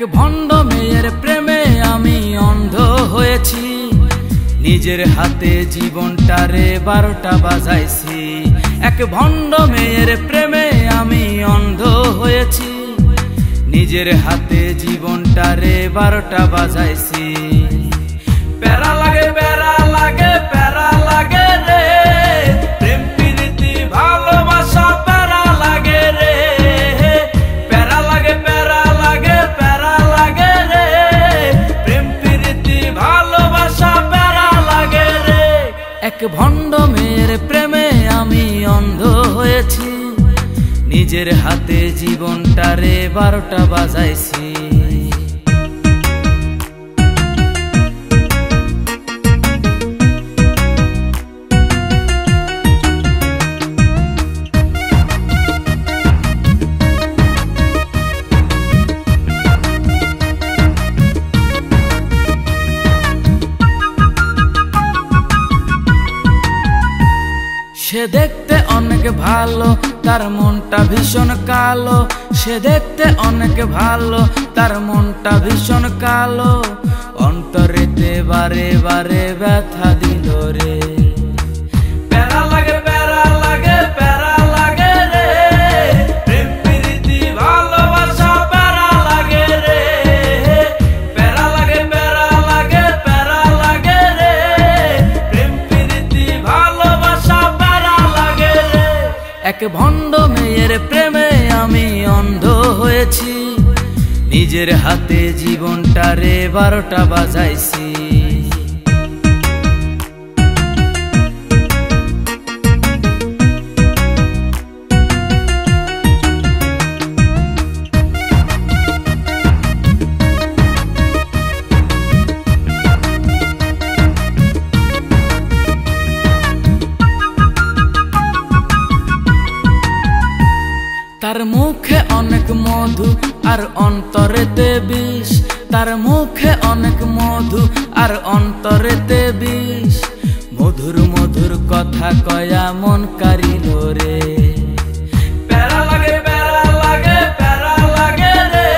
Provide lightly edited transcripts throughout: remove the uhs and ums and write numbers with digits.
এক ভণ্ড মেয়ের প্রেমে আমি অন্ধ হয়েছি, নিজের হাতে জীবনটারে 12টা বাজাইছি। এক ভণ্ড মেয়ের প্রেমে আমি অন্ধ হয়েছি, নিজের হাতে জীবনটারে 12টা বাজাইছি। প্যারা লাগে প্যারা লাগে প্যারা লাগে রে, প্রেম প্রীতি ভালোবাসা প্যারা লাগে রে। প্যারা লাগে প্যারা লাগে প্যারা লাগে রে, প্রেম প্রীতি ভালোবাসা প্যারা লাগে রে। এক ভণ্ড মেয়ের প্রেমে আমি অন্ধ হয়েছি, নিজের হাতে জীবনটারে 12টা বাজাইছি। সে দেখতে অনেক ভালো, তার মনটা ভীষণ কালো। সে দেখতে অনেক ভালো, তার মনটা ভীষণ কালো। অন্তরেতে বারে বারে ব্যথা দিল রে। প্যারা লাগে প্যারা লাগে প্যারা লাগে রে, প্রেম প্রীতি ভালোবাসা প্যারা লাগে রে। প্যারা লাগে প্যারা লাগে প্যারা লাগে রে, প্রেম প্রীতি ভালোবাসা প্যারা লাগে রে। এক ভণ্ড মেয়ের প্রেমে আমি অন্ধ হয়েছি, নিজের হাতে জীবনটারে 12টা বাজাইছি। তার মুখে অনেক মধু আর অন্তরেতে বিষ। তার মুখে অনেক মধু আর অন্তরেতে বিষ। মধুর মধুর কথা কয়া মন কারিল রে। প্যারা লাগে প্যারা লাগে প্যারা লাগে রে,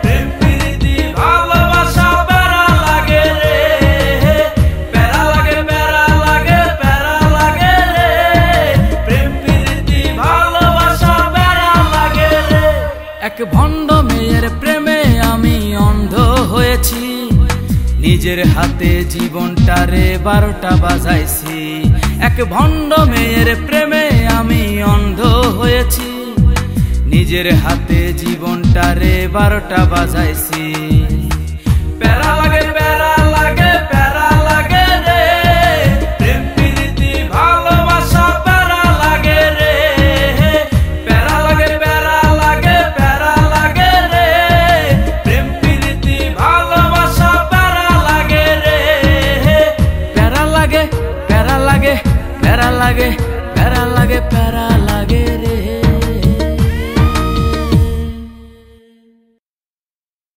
প্রেম প্রীতি ভালোবাসা প্যারা লাগে রে। প্যারা লাগে প্যারা লাগে প্যারা লাগে রে, প্রেম প্রীতি ভালোবাসা প্যারা লাগে রে। এক ভণ্ড মেয়ের প্রেমে আমি অন্ধ হয়েছি, নিজের হাতে জীবনটারে 12টা বাজাইছি। এক ভণ্ড মেয়ের প্রেমে আমি অন্ধ হয়েছি, নিজের হাতে জীবনটারে 12টা বাজাইছি। প্যারা লাগে প্যারা